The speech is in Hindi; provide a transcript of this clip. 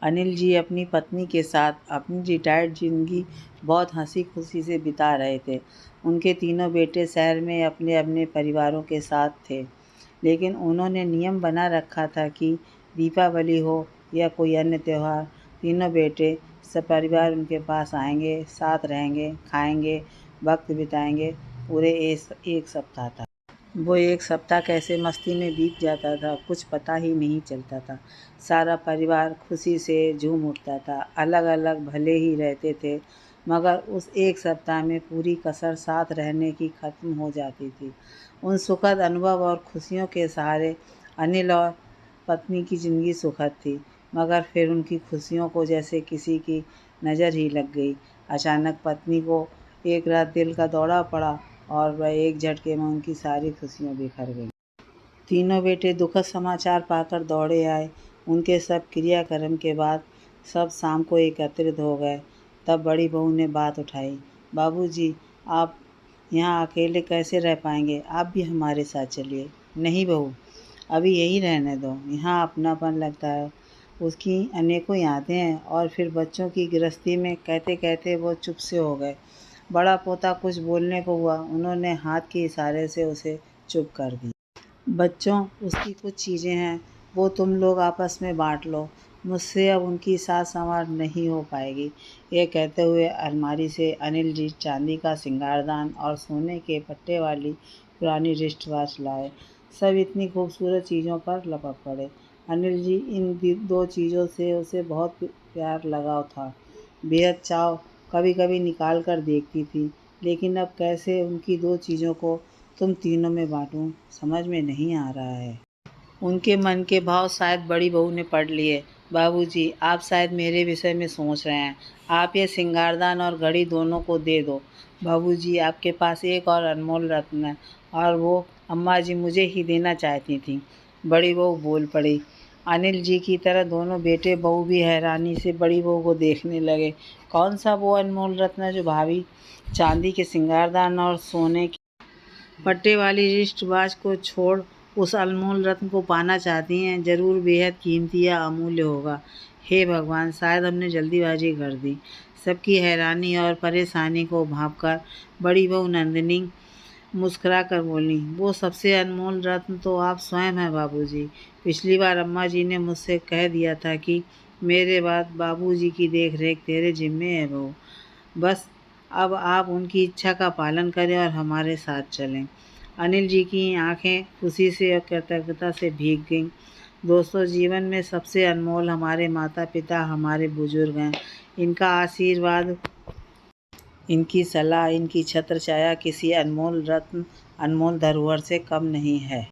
अनिल जी अपनी पत्नी के साथ अपनी रिटायर्ड ज़िंदगी बहुत हंसी खुशी से बिता रहे थे। उनके तीनों बेटे शहर में अपने अपने परिवारों के साथ थे, लेकिन उन्होंने नियम बना रखा था कि दीपावली हो या कोई अन्य त्यौहार, तीनों बेटे सपरिवार उनके पास आएंगे, साथ रहेंगे, खाएंगे, वक्त बिताएंगे। पूरे एक सप्ताह था। वो एक सप्ताह कैसे मस्ती में बीत जाता था, कुछ पता ही नहीं चलता था। सारा परिवार खुशी से झूम उठता था। अलग अलग भले ही रहते थे, मगर उस एक सप्ताह में पूरी कसर साथ रहने की ख़त्म हो जाती थी। उन सुखद अनुभव और खुशियों के सहारे अनिल और पत्नी की ज़िंदगी सुखद थी, मगर फिर उनकी खुशियों को जैसे किसी की नज़र ही लग गई। अचानक पत्नी को एक रात दिल का दौरा पड़ा और वह एक झटके में उनकी सारी खुशियाँ बिखर गईं। तीनों बेटे दुखद समाचार पाकर दौड़े आए। उनके सब क्रियाक्रम के बाद सब शाम को एकत्रित हो गए। तब बड़ी बहू ने बात उठाई, बाबूजी, आप यहाँ अकेले कैसे रह पाएंगे? आप भी हमारे साथ चलिए। नहीं बहू, अभी यहीं रहने दो, यहाँ अपनापन लगता है। उसकी अनेकों यादें हैं। और फिर बच्चों की गृहस्थी में कहते कहते वो चुप से हो गए। बड़ा पोता कुछ बोलने को हुआ, उन्होंने हाथ के इशारे से उसे चुप कर दिया। बच्चों, उसकी कुछ चीज़ें हैं, वो तुम लोग आपस में बांट लो। मुझसे अब उनकी साज संवार नहीं हो पाएगी। ये कहते हुए अलमारी से अनिल जी चांदी का सिंगारदान और सोने के पट्टे वाली पुरानी रिस्ट वॉच लाए। सब इतनी खूबसूरत चीज़ों पर लपक पड़े। अनिल जी इन दो चीज़ों से उसे बहुत प्यार लगाव था। बेहद चाव कभी कभी निकाल कर देखती थी, लेकिन अब कैसे उनकी दो चीज़ों को तुम तीनों में बांटूं, समझ में नहीं आ रहा है। उनके मन के भाव शायद बड़ी बहू ने पढ़ लिए। बाबूजी, आप शायद मेरे विषय में सोच रहे हैं। आप ये सिंगारदान और घड़ी दोनों को दे दो। बाबूजी, आपके पास एक और अनमोल रत्न है, और वो अम्मा जी मुझे ही देना चाहती थी। बड़ी बहू बोल पड़ी। अनिल जी की तरह दोनों बेटे बहू भी हैरानी से बड़ी बहू को देखने लगे। कौन सा वो अनमोल रत्न जो भाभी चांदी के सिंगारदान और सोने की पट्टे वाली रिस्ट वॉच को छोड़ उस अनमोल रत्न को पाना चाहती हैं? जरूर बेहद कीमती या अमूल्य होगा। हे भगवान, शायद हमने जल्दीबाजी कर दी। सबकी हैरानी और परेशानी को भांपकर बड़ी बहू नंदिनी मुस्कुरा कर बोली, वो सबसे अनमोल रत्न तो आप स्वयं हैं बाबूजी। पिछली बार अम्मा जी ने मुझसे कह दिया था कि मेरे बाद बाबूजी की देख रेख तेरे जिम्मे है बहू। बस अब आप उनकी इच्छा का पालन करें और हमारे साथ चलें। अनिल जी की आंखें खुशी से और कृतज्ञता से भीग गईं। दोस्तों, जीवन में सबसे अनमोल हमारे माता पिता, हमारे बुजुर्ग हैं। इनका आशीर्वाद, इनकी सलाह, इनकी छत्र छाया किसी अनमोल रत्न, अनमोल धरोहर से कम नहीं है।